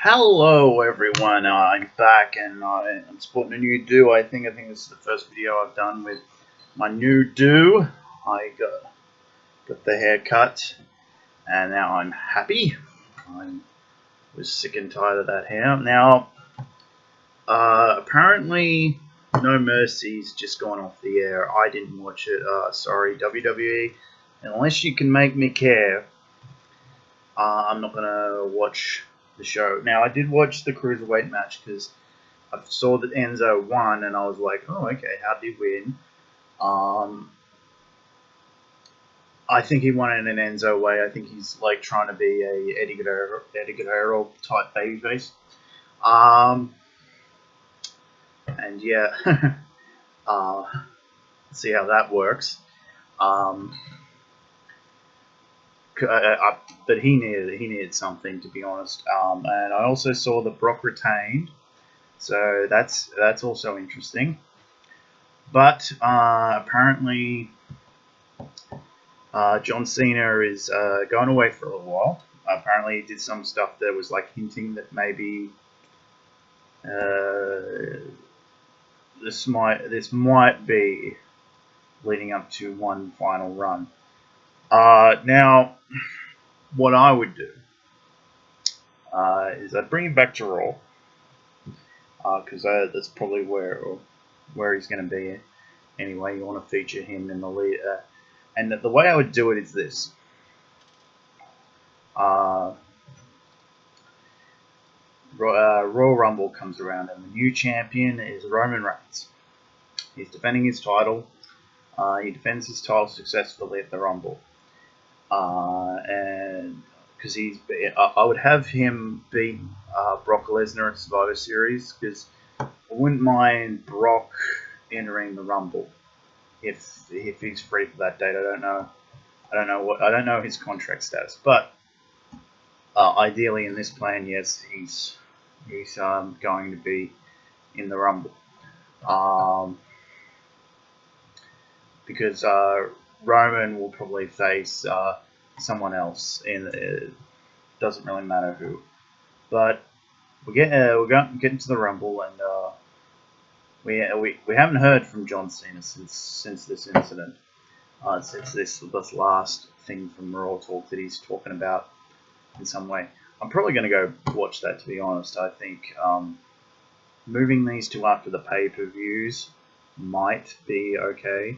Hello everyone, I'm back and I'm sporting a new do. I think this is the first video I've done with my new do. I got the haircut and now I'm happy. I was sick and tired of that hair. Now, apparently No Mercy's just gone off the air. I didn't watch it. Sorry, WWE. Unless you can make me care, I'm not gonna watch the show. Now, I did watch the Cruiserweight match because I saw that Enzo won, and I was like, oh, okay, how did he win? I think he won in an Enzo way. I think he's like trying to be a Eddie Guerrero type babyface. And yeah, see how that works. But he needed something, to be honest. And I also saw that Brock retained, so that's also interesting. But apparently, John Cena is going away for a little while. Apparently, he did some stuff that was like hinting that maybe this might be leading up to one final run. Now, what I would do is I'd bring him back to Raw, because that's probably where he's going to be. Anyway, you want to feature him in the lead, and the way I would do it is this. Royal Rumble comes around, and the new champion is Roman Reigns. He's defending his title. He defends his title successfully at the Rumble. And because I would have him beat Brock Lesnar at Survivor Series, because I wouldn't mind Brock entering the Rumble if he's free for that date. I don't know his contract status, but ideally in this plan, yes, he's going to be in the Rumble, because Roman will probably face someone else, and it doesn't really matter who. But we're getting to the Rumble, and we haven't heard from John Cena since this incident, since this last thing from Raw Talk that he's talking about in some way. I'm probably going to go watch that, to be honest. I think moving these to after the pay-per-views might be okay.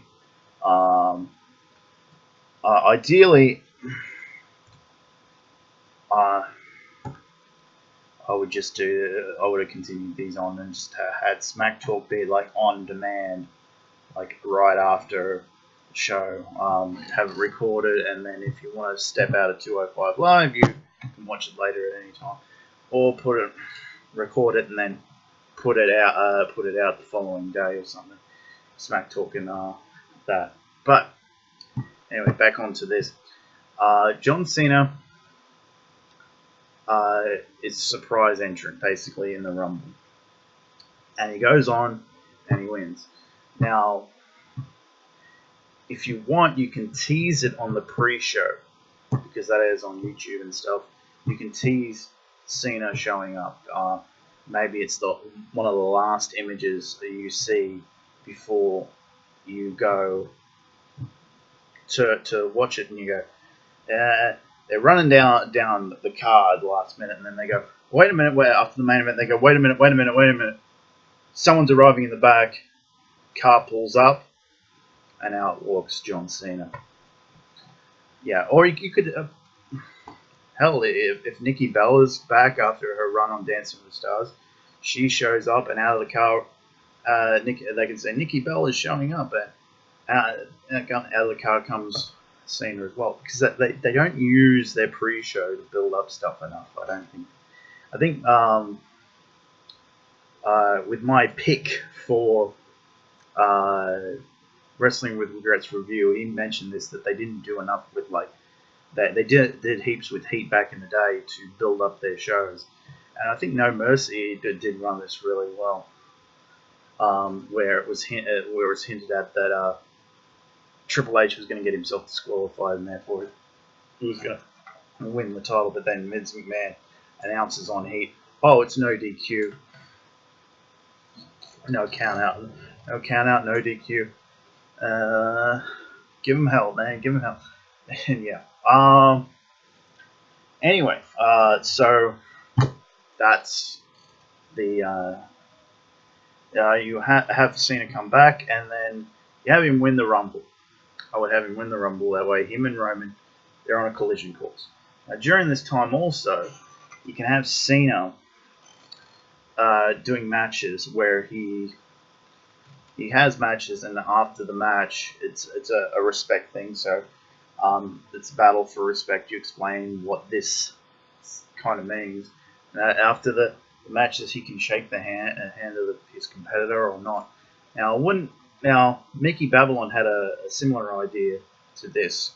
Ideally, I would have continued these on and just had Smack Talk be like on demand, like right after the show. Have it recorded, and then if you want to step out of 205 Live, you can watch it later at any time, or record it and then put it out the following day or something. Smack Talking that. But anyway, back onto this. John Cena is a surprise entrant, basically, in the Rumble. And he goes on and he wins. Now, if you want, you can tease it on the pre-show, because that is on YouTube and stuff. You can tease Cena showing up. Maybe it's one of the last images that you see before you go to watch it, and you go, they're running down the card last minute, and then they go, wait a minute, after the main event, they go, wait a minute. Someone's arriving in the back, car pulls up, and out walks John Cena. Yeah, or you could, hell, if Nikki Bella's back after her run on Dancing with the Stars, she shows up, and out of the car, they can say, Nikki Bella is showing up, and out of the car comes Cena as well, because they don't use their pre-show to build up stuff enough, I don't think. I think with my pick for Wrestling with Regrets review, he mentioned this, that they didn't do enough with they did heaps with Heat back in the day to build up their shows, and I think No Mercy did run this really well, where it was hinted at that Triple H was going to get himself disqualified, and therefore he was going to win the title. But then Vince McMahon announces on Heat, Oh, it's no DQ. No count out. No count out, no DQ. Give him hell, man. Give him hell. And yeah. Anyway, so that's the you have Cena come back, and then you have him win the Rumble. I would have him win the Rumble that way. Him and Roman, they're on a collision course. Now, during this time, also, you can have Cena doing matches where he has matches, and after the match, it's a respect thing. So it's a battle for respect. You explain what this kind of means. After the matches, he can shake the hand of his competitor or not. Now Mickey Babylon had a similar idea to this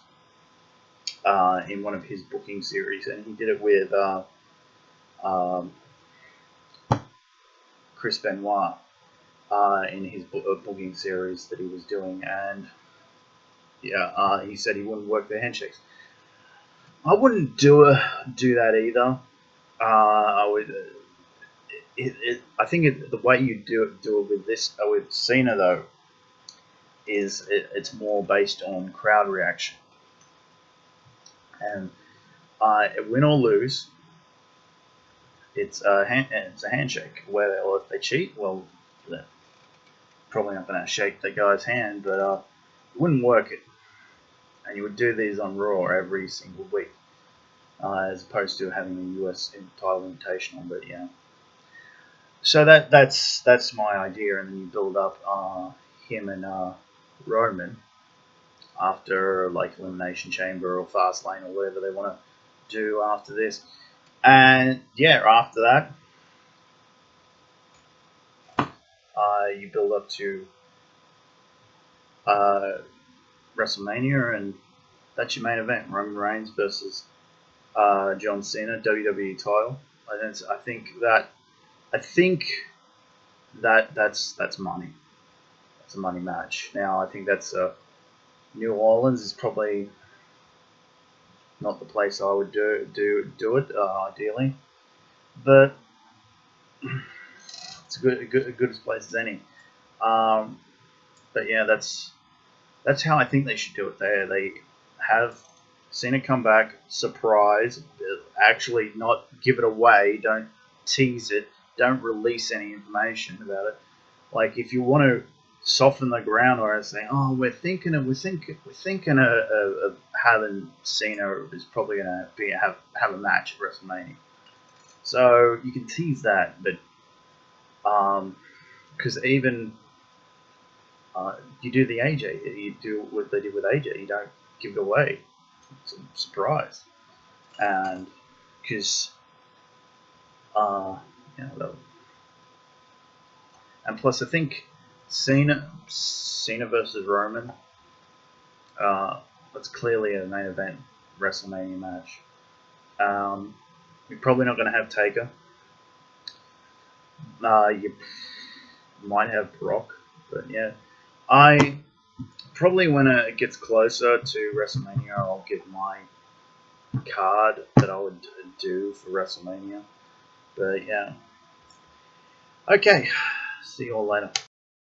in one of his booking series, and he did it with Chris Benoit in his booking series that he was doing, and yeah, he said he wouldn't work the handshakes. I wouldn't do that either. I would. I think the way you do it with Cena though is it's more based on crowd reaction, and win or lose, it's a handshake. Or if they cheat, well, they're probably not going to shake the guy's hand, but you wouldn't work it, and you would do these on Raw every single week, as opposed to having a US title invitational. But yeah. So that's my idea, and then you build up him and Roman after like Elimination Chamber or Fastlane or whatever they want to do after this, and yeah, after that, you build up to WrestleMania, and that's your main event: Roman Reigns versus John Cena, WWE title. I think that's money. That's a money match. Now I think that's New Orleans is probably not the place I would do it ideally, but it's a good place as any. But yeah, that's how I think they should do it. They have Cena come back, surprise, actually not give it away. Don't tease it. Don't release any information about it. Like if you want to soften the ground or say, oh, we're thinking of having Cena is probably going to have a match at WrestleMania. So you can tease that, but because even you do the AJ, you do what they did with AJ. You don't give it away. It's a surprise, and because and plus I think Cena versus Roman, that's clearly a main event WrestleMania match. You're probably not going to have Taker. You might have Brock, but yeah, I probably when it gets closer to WrestleMania, I'll give my card that I would do for WrestleMania. But yeah, okay, see you all later.